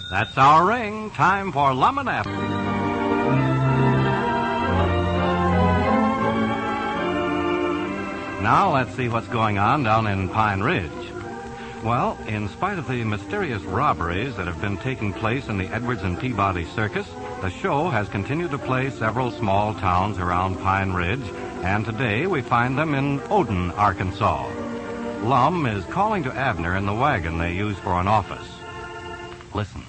That's our ring. Time for Lum and Abner. Now let's see what's going on down in Pine Ridge. Well, in spite of the mysterious robberies that have been taking place in the Edwards and Peabody Circus, the show has continued to play several small towns around Pine Ridge, and today we find them in Odin, Arkansas. Lum is calling to Abner in the wagon they use for an office. Listen.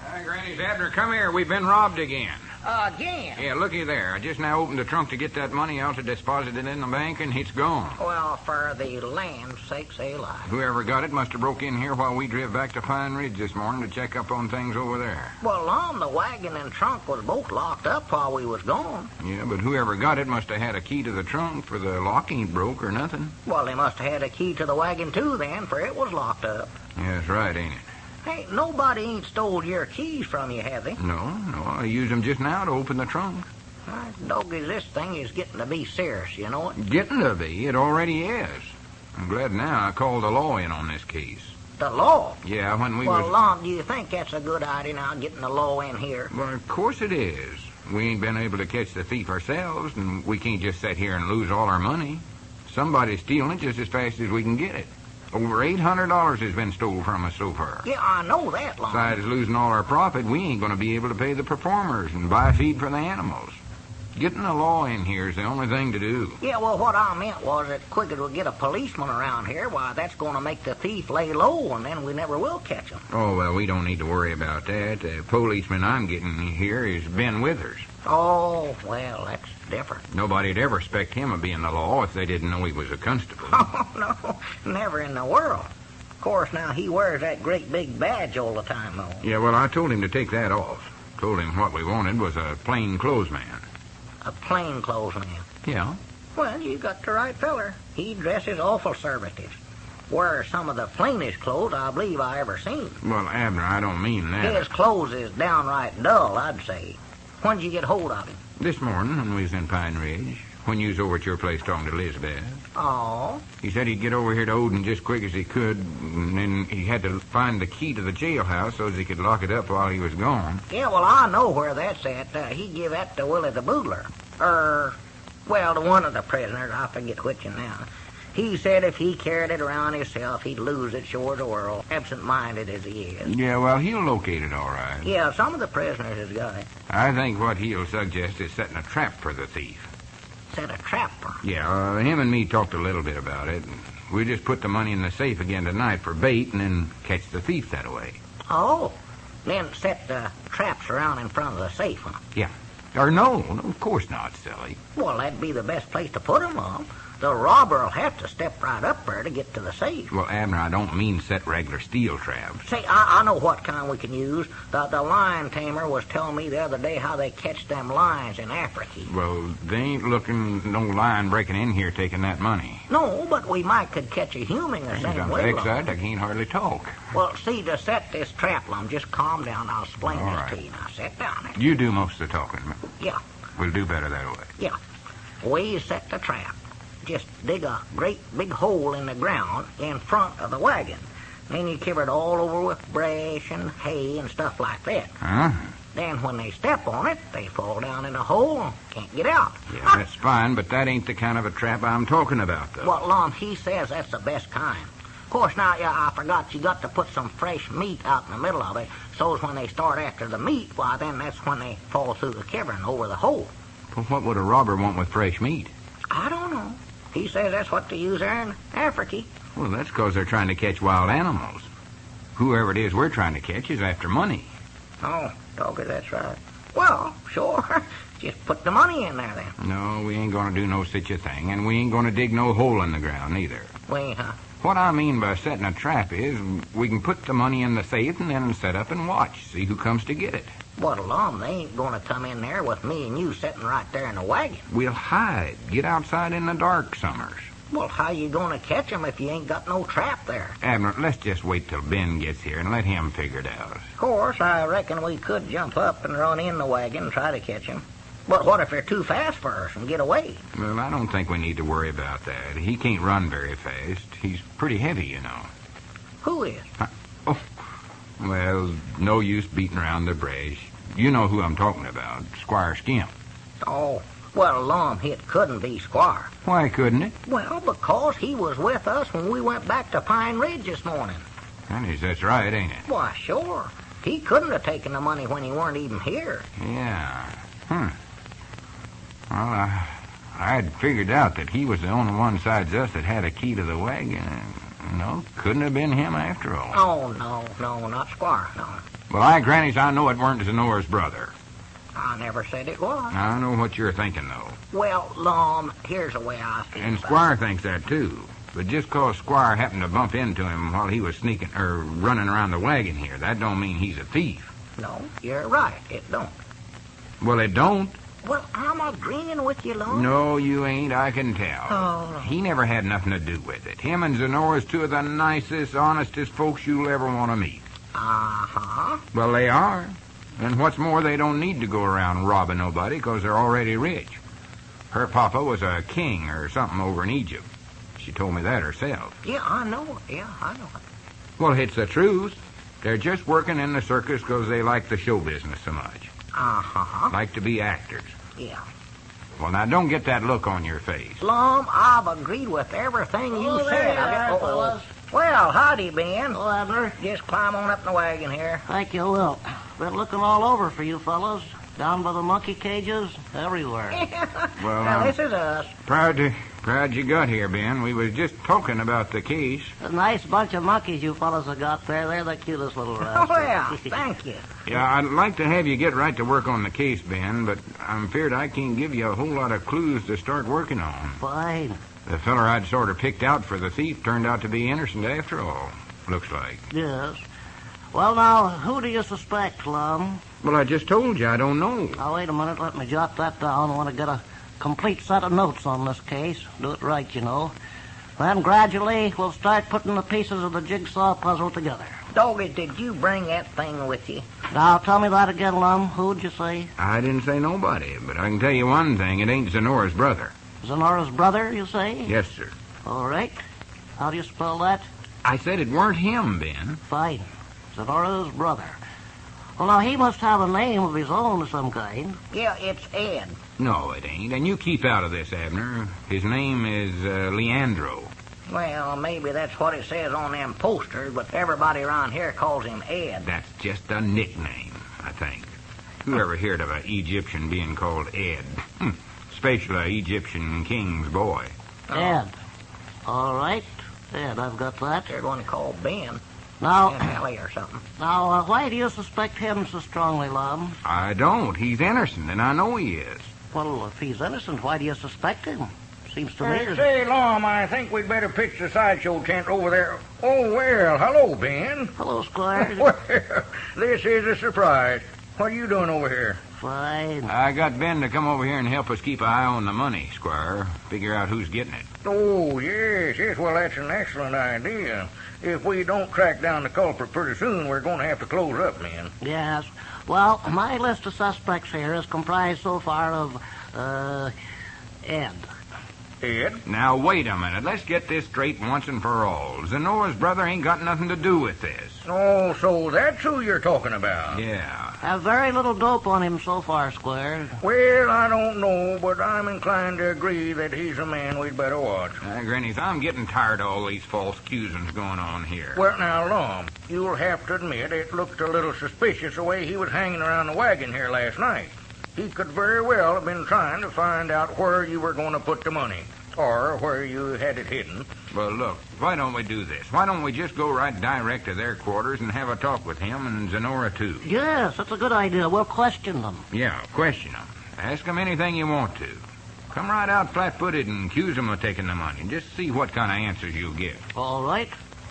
Hi, Granny's Abner. Come here. We've been robbed again. Again? Yeah, looky there. I just now opened the trunk to get that money out to deposit it in the bank, and it's gone. Well, for the land's sakes alive. Whoever got it must have broke in here while we drove back to Pine Ridge this morning to check up on things over there. Well, Lum, the wagon and trunk was both locked up while we was gone. Yeah, but whoever got it must have had a key to the trunk, for the lock ain't broke or nothing. Well, they must have had a key to the wagon, too, then, for it was locked up. Yeah, that's right, ain't it? Hey, nobody ain't stole your keys from you, have they? No, I used them just now to open the trunk. Doggies, this thing is getting to be serious, you know it? Getting to be? It already is. I'm glad now I called the law in on this case. The law? Yeah, when we Well, Lum, do you think that's a good idea now, getting the law in here? Well, of course it is. We ain't been able to catch the thief ourselves, and we can't just sit here and lose all our money. Somebody's stealing it just as fast as we can get it. Over $800 has been stole from us so far. Yeah, I know that, Lum. Besides losing all our profit, we ain't going to be able to pay the performers and buy feed for the animals. Getting the law in here is the only thing to do. Yeah, well, what I meant was that quick as we get a policeman around here, why, that's going to make the thief lay low, and then we never will catch him. Oh, well, we don't need to worry about that. The policeman I'm getting here is Ben Withers. Oh, well, that's different. Nobody'd ever suspect him of being the law if they didn't know he was a constable. Oh, no, never in the world. Of course, now, he wears that great big badge all the time, though. Yeah, well, I told him to take that off. Told him what we wanted was a plain clothes man. A plainclothes man? Yeah. Well, you got the right feller. He dresses awful conservative. Wears some of the plainest clothes I believe I ever seen. Well, Abner, I don't mean that. His clothes is downright dull, I'd say. When'd you get hold of him? This morning when we was in Pine Ridge, when you was over at your place talking to Elizabeth. Oh? He said he'd get over here to Odin just quick as he could, and then he had to find the key to the jailhouse so as he could lock it up while he was gone. Yeah, well, I know where that's at. He give that to Willie the Boodler. Well, to one of the prisoners. I forget which one now. He said if he carried it around himself, he'd lose it sure the world, absent-minded as he is. Yeah, well, he'll locate it all right. Yeah, some of the prisoners has got it. I think what he'll suggest is setting a trap for the thief. Set a trap for him? Yeah, him and me talked a little bit about it. We'll just put the money in the safe again tonight for bait and then catch the thief that way. Oh, then set the traps around in front of the safe, huh? Yeah. Or no, of course not, silly. Well, that'd be the best place to put them on. The robber'll have to step right up there to get to the safe. Well, Abner, I don't mean set regular steel traps. Say, I know what kind we can use. The lion tamer was telling me the other day how they catch them lions in Africa. Well, they ain't looking no lion breaking in here taking that money. No, but we might could catch a human the same way. I can't hardly talk. Well, see, to set this trap, Lum, just calm down. I'll explain All this right. to you. Now, sit down there. You do most of the talking. Yeah. We'll do better that way. Yeah. We set the trap. Just dig a great big hole in the ground in front of the wagon. Then you cover it all over with brush and hay and stuff like that. Huh? Then when they step on it, they fall down in a hole and can't get out. Yeah, that's fine, but that ain't the kind of a trap I'm talking about, though. Well, Lum, he says that's the best kind. Of course, now, yeah, I forgot you got to put some fresh meat out in the middle of it, so when they start after the meat, why, then that's when they fall through the cavern over the hole. Well, what would a robber want with fresh meat? I don't know. He says that's what they use there in Africa. Well, that's because they're trying to catch wild animals. Whoever it is we're trying to catch is after money. Oh, doggy, that's right. Well, sure. Just put the money in there, then. No, we ain't going to do no such a thing, and we ain't going to dig no hole in the ground, either. We ain't, huh? What I mean by setting a trap is we can put the money in the safe and then set up and watch, see who comes to get it. Well, Lum, they ain't going to come in there with me and you sitting right there in the wagon. We'll hide. Get outside in the dark summers. Well, how you going to catch 'em if you ain't got no trap there? Abner, let's just wait till Ben gets here and let him figure it out. Of course, I reckon we could jump up and run in the wagon and try to catch 'em. But what if they're too fast for us and get away? Well, I don't think we need to worry about that. He can't run very fast. He's pretty heavy, you know. Who is? Well, no use beating around the brush. You know who I'm talking about, Squire Skimp. Oh, well, Lum, it couldn't be Squire. Why couldn't it? Well, because he was with us when we went back to Pine Ridge this morning. That's right, ain't it? Why, sure. He couldn't have taken the money when he weren't even here. Yeah. Well, I'd figured out that he was the only one besides us that had a key to the wagon. No, couldn't have been him after all. Oh, no, not Squire, no. Well, Grannies, I know it weren't Zenora's brother. I never said it was. I know what you're thinking, though. Well, Lum, here's the way I feel. And Squire thinks that, too. But just 'cause Squire happened to bump into him while he was sneaking or running around the wagon here, that don't mean he's a thief. No, you're right. It don't. Well, it don't. Well, I'm agreeing with you, Lum. No, you ain't, I can tell. Oh. He never had nothing to do with it. Him and Zenora's two of the nicest, honestest folks you'll ever want to meet. Uh-huh. Well, they are. And what's more, they don't need to go around robbing nobody 'cause they're already rich. Her papa was a king or something over in Egypt. She told me that herself. Yeah, I know it. Yeah, I know it. Well, it's the truth. They're just working in the circus 'cause they like the show business so much. Uh-huh. Like to be actors. Yeah. Well, now, don't get that look on your face. Lum, I've agreed with everything you said. There you are, fellas. Well, howdy, Ben. Hello, Abner. Just climb on up in the wagon here. Thank you, Will. Been looking all over for you fellows. Down by the monkey cages, everywhere. Well, Now, this is us. Proud you got here, Ben. We was just talking about the case. A nice bunch of monkeys you fellas have got there. They're the cutest little rascals. Oh, yeah, thank you. Yeah, I'd like to have you get right to work on the case, Ben, but I'm feared I can't give you a whole lot of clues to start working on. Fine. The feller I'd sort of picked out for the thief turned out to be innocent after all, looks like. Yes. Well, now, who do you suspect, Lum? Well, I just told you I don't know. Now, wait a minute. Let me jot that down. I want to get a complete set of notes on this case. Do it right, you know. Then, gradually, we'll start putting the pieces of the jigsaw puzzle together. Doggy, did you bring that thing with you? Now, tell me that again, Lum. Who'd you say? I didn't say nobody, but I can tell you one thing. It ain't Zenora's brother. Zenora's brother, you say? Yes, sir. All right. How do you spell that? I said it weren't him, Ben. Fine. Zenora's brother. Well, now, he must have a name of his own of some kind. Yeah, it's Ed. No, it ain't. And you keep out of this, Abner. His name is Leandro. Well, maybe that's what it says on them posters, but everybody around here calls him Ed. That's just a nickname, I think. Who ever heard of an Egyptian being called Ed? Especially an Egyptian king's boy. Ed. All right. Ed, I've got that. They're going to call Ben. Now, Ellie or something. Now, why do you suspect him so strongly, Lum? I don't. He's innocent, and I know he is. Well, if he's innocent, why do you suspect him? Seems to me... Say, Lum, I think we'd better pitch the sideshow tent over there. Oh, well, hello, Ben. Hello, Squire. Well, this is a surprise. What are you doing over here? Fine. I got Ben to come over here and help us keep an eye on the money, Squire. Figure out who's getting it. Oh, yes. Well, that's an excellent idea. If we don't track down the culprit pretty soon, we're going to have to close up, man. Yes. Well, my list of suspects here is comprised so far of, Ed. Ed? Now, wait a minute. Let's get this straight once and for all. Zenora's brother ain't got nothing to do with this. Oh, so that's who you're talking about. Yeah. Have very little dope on him so far, Squire. Well, I don't know, but I'm inclined to agree that he's a man we'd better watch. Grannies, I'm getting tired of all these false accusings going on here. Well, now, Lum, you'll have to admit it looked a little suspicious the way he was hanging around the wagon here last night. He could very well have been trying to find out where you were going to put the money, or where you had it hidden. Well, look, why don't we do this? Why don't we just go right direct to their quarters and have a talk with him and Zenora, too? Yes, that's a good idea. We'll question them. Yeah, question them. Ask them anything you want to. Come right out flat-footed and accuse them of taking the money, and just see what kind of answers you'll get. All right.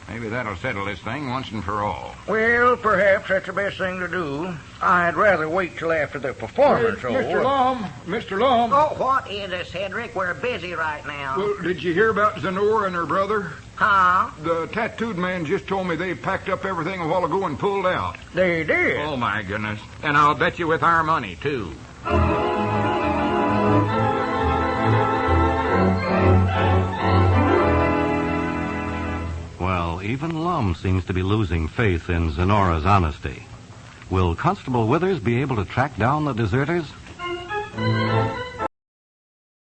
Maybe that'll settle this thing once and for all. Well, perhaps that's the best thing to do. I'd rather wait till after the performance. Mr. Lum, Mr. Lum. Oh, what is it, Cedric? We're busy right now. Well, did you hear about Zenora and her brother? Huh? The tattooed man just told me they packed up everything a while ago and pulled out. They did. Oh, my goodness. And I'll bet you with our money, too. Well, even Lum seems to be losing faith in Zenora's honesty. Will Constable Withers be able to track down the deserters?